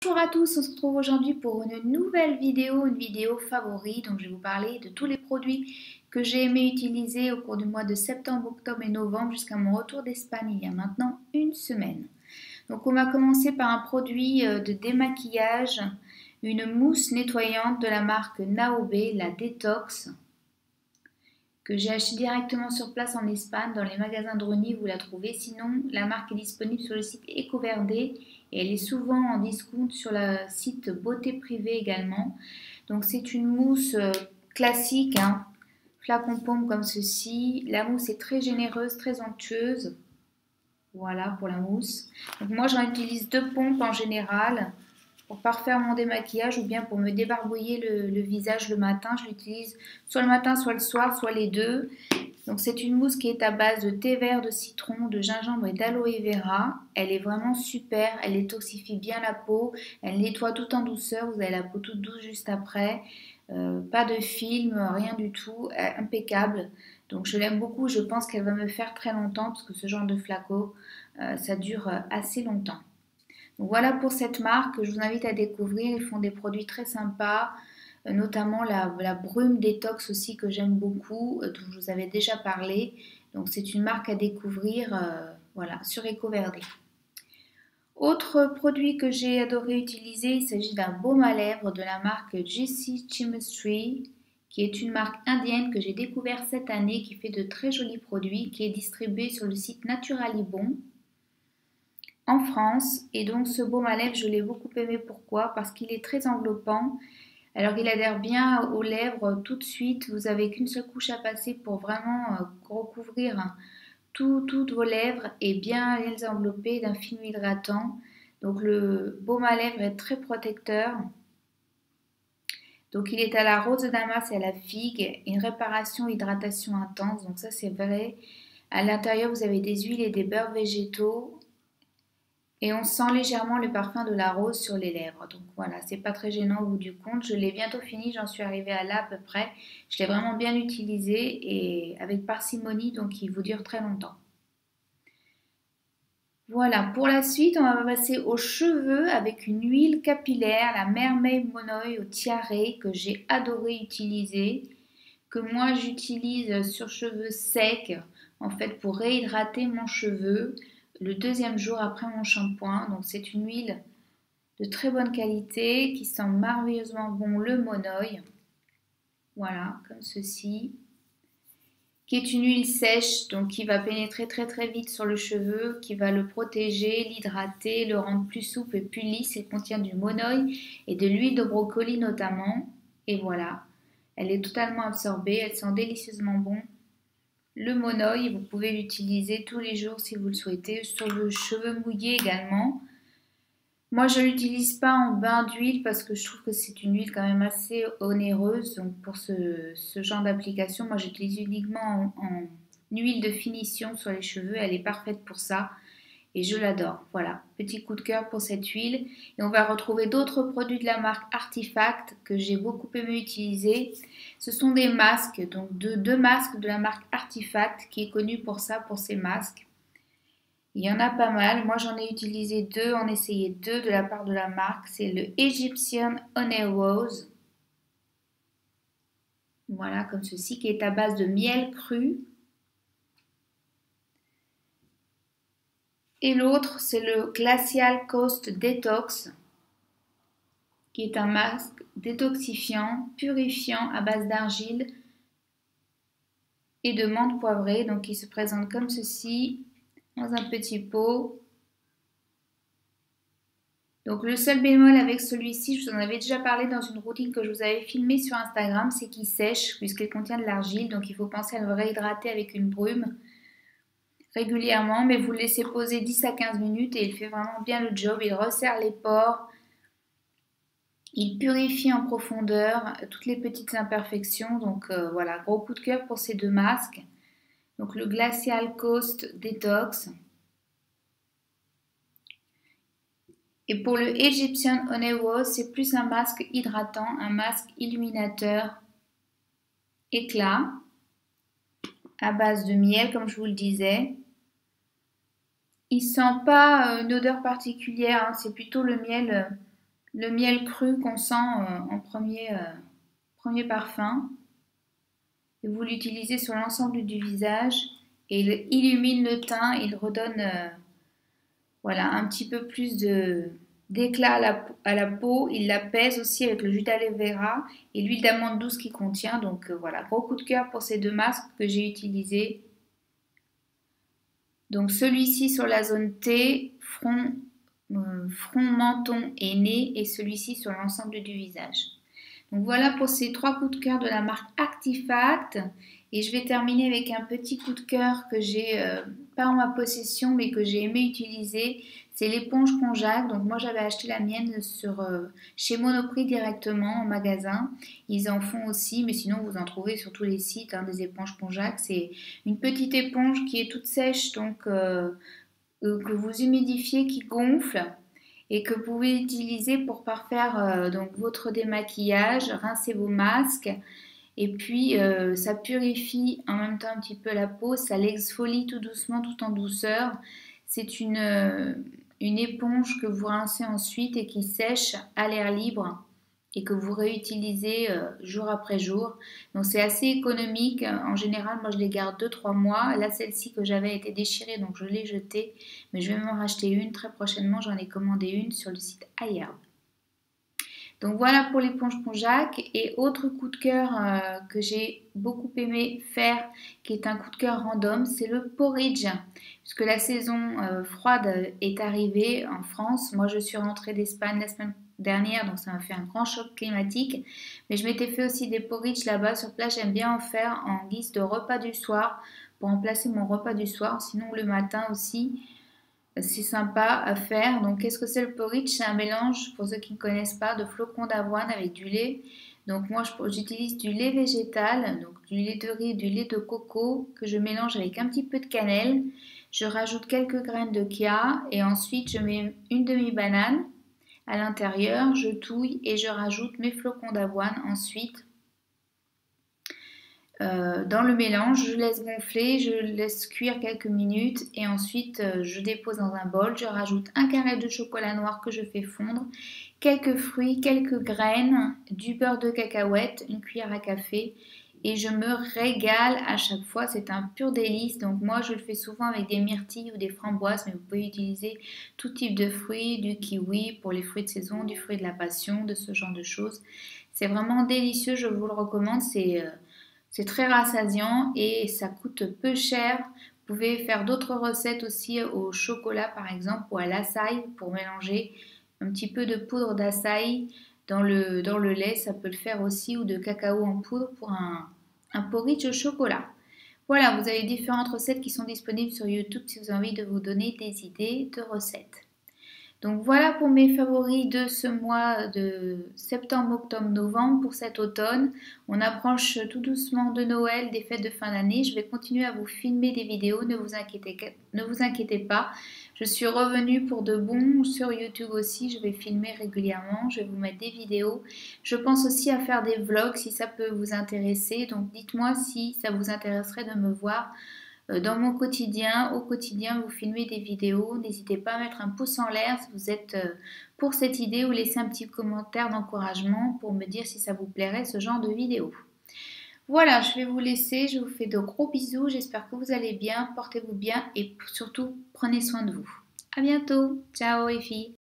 Bonjour à tous, on se retrouve aujourd'hui pour une nouvelle vidéo, une vidéo favori. Donc je vais vous parler de tous les produits que j'ai aimé utiliser au cours du mois de septembre, octobre et novembre jusqu'à mon retour d'Espagne il y a maintenant une semaine. Donc on va commencer par un produit de démaquillage, une mousse nettoyante de la marque Naobe, la Détox, que j'ai acheté directement sur place en Espagne, dans les magasins de Rony, vous la trouvez. Sinon, la marque est disponible sur le site Ecoverde et elle est souvent en discount sur le site Beauté Privée également. Donc c'est une mousse classique, hein, flacon pomme comme ceci. La mousse est très généreuse, très onctueuse. Voilà pour la mousse. Donc moi j'en utilise 2 pompes en général pour parfaire mon démaquillage ou bien pour me débarbouiller le visage le matin. Je l'utilise soit le matin, soit le soir, soit les deux. Donc c'est une mousse qui est à base de thé vert, de citron, de gingembre et d'aloe vera. Elle est vraiment super, elle détoxifie bien la peau, elle nettoie tout en douceur, vous avez la peau toute douce juste après. Pas de film, rien du tout, impeccable. Donc je l'aime beaucoup, je pense qu'elle va me faire très longtemps parce que ce genre de flacon, ça dure assez longtemps. Donc voilà pour cette marque, je vous invite à découvrir, ils font des produits très sympas, notamment la brume détox aussi que j'aime beaucoup, dont je vous avais déjà parlé. Donc c'est une marque à découvrir voilà, sur Ecoverde. Autre produit que j'ai adoré utiliser, il s'agit d'un baume à lèvres de la marque Jessie Chemistry, qui est une marque indienne que j'ai découvert cette année, qui fait de très jolis produits, qui est distribué sur le site Naturalibon en France. Et donc ce baume à lèvres, je l'ai beaucoup aimé. Pourquoi? Parce qu'il est très enveloppant. Alors il adhère bien aux lèvres tout de suite. Vous n'avez qu'une seule couche à passer pour vraiment recouvrir toutes vos lèvres et bien les envelopper d'un film hydratant. Donc le baume à lèvres est très protecteur. Donc il est à la rose de Damas et à la figue, une réparation, hydratation intense. Donc ça c'est vrai. À l'intérieur vous avez des huiles et des beurres végétaux. Et on sent légèrement le parfum de la rose sur les lèvres. Donc voilà, c'est pas très gênant au bout du compte. Je l'ai bientôt fini, j'en suis arrivée à là à peu près. Je l'ai vraiment bien utilisé et avec parcimonie, donc il vous dure très longtemps. Voilà, pour la suite, on va passer aux cheveux avec une huile capillaire, la Mermaid Monoï au tiare que j'ai adoré utiliser, que moi j'utilise sur cheveux secs, en fait pour réhydrater mon cheveu le deuxième jour après mon shampoing. Donc c'est une huile de très bonne qualité qui sent merveilleusement bon le monoï. Voilà, comme ceci. Qui est une huile sèche, donc qui va pénétrer très très vite sur le cheveu, qui va le protéger, l'hydrater, le rendre plus souple et plus lisse. Elle contient du monoï et de l'huile de brocoli notamment. Et voilà, elle est totalement absorbée, elle sent délicieusement bon. Le monoï, vous pouvez l'utiliser tous les jours si vous le souhaitez, sur vos cheveux mouillés également. Moi, je ne l'utilise pas en bain d'huile parce que je trouve que c'est une huile quand même assez onéreuse. Donc pour ce genre d'application, moi j'utilise uniquement en huile de finition sur les cheveux. Elle est parfaite pour ça et je l'adore. Voilà, petit coup de cœur pour cette huile. Et on va retrouver d'autres produits de la marque Artifact que j'ai beaucoup aimé utiliser. Ce sont des masques, donc deux masques de la marque Artifact qui est connue pour ça, pour ses masques. Il y en a pas mal. Moi, j'en ai utilisé deux, en essayé deux de la part de la marque. C'est le Egyptian Honey Rose. Voilà, comme ceci, qui est à base de miel cru. Et l'autre, c'est le Glacial Coast Detox, qui est un masque détoxifiant, purifiant à base d'argile et de menthe poivrée. Donc, il se présente comme ceci, dans un petit pot. Donc le seul bémol avec celui-ci, je vous en avais déjà parlé dans une routine que je vous avais filmée sur Instagram, c'est qu'il sèche puisqu'il contient de l'argile, donc il faut penser à le réhydrater avec une brume régulièrement, mais vous le laissez poser 10 à 15 minutes et il fait vraiment bien le job, il resserre les pores, il purifie en profondeur toutes les petites imperfections, donc voilà, gros coup de cœur pour ces deux masques. Donc le Glacial Coast Detox. Et pour le Egyptian Honey Rose, c'est plus un masque hydratant, un masque illuminateur éclat à base de miel, comme je vous le disais. Il sent pas une odeur particulière, hein, c'est plutôt le miel le miel cru qu'on sent en premier parfum. Et vous l'utilisez sur l'ensemble du visage et il illumine le teint, il redonne voilà, un petit peu plus d'éclat à la peau. Il l'apaise aussi avec le jus d'aloe vera et l'huile d'amande douce qu'il contient. Donc voilà, gros coup de cœur pour ces deux masques que j'ai utilisés. Donc celui-ci sur la zone T, front, menton et nez, et celui-ci sur l'ensemble du visage. Donc voilà pour ces trois coups de cœur de la marque Actifact. Et je vais terminer avec un petit coup de cœur que j'ai pas en ma possession mais que j'ai aimé utiliser. C'est l'éponge Conjac. Donc moi j'avais acheté la mienne chez Monoprix directement en magasin. Ils en font aussi, mais sinon vous en trouvez sur tous les sites des éponges Conjac. C'est une petite éponge qui est toute sèche, donc que vous humidifiez, qui gonfle et que vous pouvez utiliser pour parfaire donc votre démaquillage, rincer vos masques. Et puis ça purifie en même temps un petit peu la peau, ça l'exfolie tout doucement, tout en douceur. C'est une éponge que vous rincez ensuite et qui sèche à l'air libre et que vous réutilisez jour après jour. Donc c'est assez économique. En général, moi je les garde 2-3 mois. Là, celle-ci que j'avais été déchirée, donc je l'ai jetée. Mais je vais m'en racheter une très prochainement. J'en ai commandé une sur le site iHerb. Donc voilà pour l'éponge Conjac. Et autre coup de cœur que j'ai beaucoup aimé faire, qui est un coup de cœur random, c'est le porridge. Puisque la saison froide est arrivée en France. Moi je suis rentrée d'Espagne la semaine dernière, donc ça m'a fait un grand choc climatique. Mais je m'étais fait aussi des porridge là-bas sur place. J'aime bien en faire en guise de repas du soir pour remplacer mon repas du soir. Sinon le matin aussi. C'est sympa à faire. Donc, qu'est-ce que c'est le porridge? C'est un mélange, pour ceux qui ne connaissent pas, de flocons d'avoine avec du lait. Donc, moi, j'utilise du lait végétal, donc du lait de riz, du lait de coco, que je mélange avec un petit peu de cannelle. Je rajoute quelques graines de chia et ensuite, je mets une demi-banane à l'intérieur. Je touille et je rajoute mes flocons d'avoine ensuite. Dans le mélange, je laisse gonfler, je laisse cuire quelques minutes et ensuite je dépose dans un bol. Je rajoute un carré de chocolat noir que je fais fondre, quelques fruits, quelques graines, du beurre de cacahuète, une cuillère à café et je me régale à chaque fois. C'est un pur délice. Donc moi je le fais souvent avec des myrtilles ou des framboises, mais vous pouvez utiliser tout type de fruits, du kiwi pour les fruits de saison, du fruit de la passion, de ce genre de choses. C'est vraiment délicieux, je vous le recommande. C'est très rassasiant et ça coûte peu cher. Vous pouvez faire d'autres recettes aussi au chocolat par exemple ou à l'açaï pour mélanger un petit peu de poudre d'açaï dans le lait. Ça peut le faire aussi ou de cacao en poudre pour un porridge au chocolat. Voilà, vous avez différentes recettes qui sont disponibles sur YouTube si vous avez envie de vous donner des idées de recettes. Donc voilà pour mes favoris de ce mois de septembre, octobre, novembre pour cet automne. On approche tout doucement de Noël, des fêtes de fin d'année. Je vais continuer à vous filmer des vidéos, ne vous inquiétez pas. Je suis revenue pour de bon sur YouTube aussi, je vais filmer régulièrement, je vais vous mettre des vidéos. Je pense aussi à faire des vlogs si ça peut vous intéresser. Donc dites-moi si ça vous intéresserait de me voir dans mon quotidien. Au quotidien, vous filmez des vidéos. N'hésitez pas à mettre un pouce en l'air si vous êtes pour cette idée ou laisser un petit commentaire d'encouragement pour me dire si ça vous plairait ce genre de vidéo. Voilà, je vais vous laisser. Je vous fais de gros bisous. J'espère que vous allez bien. Portez-vous bien et surtout, prenez soin de vous. À bientôt. Ciao les filles.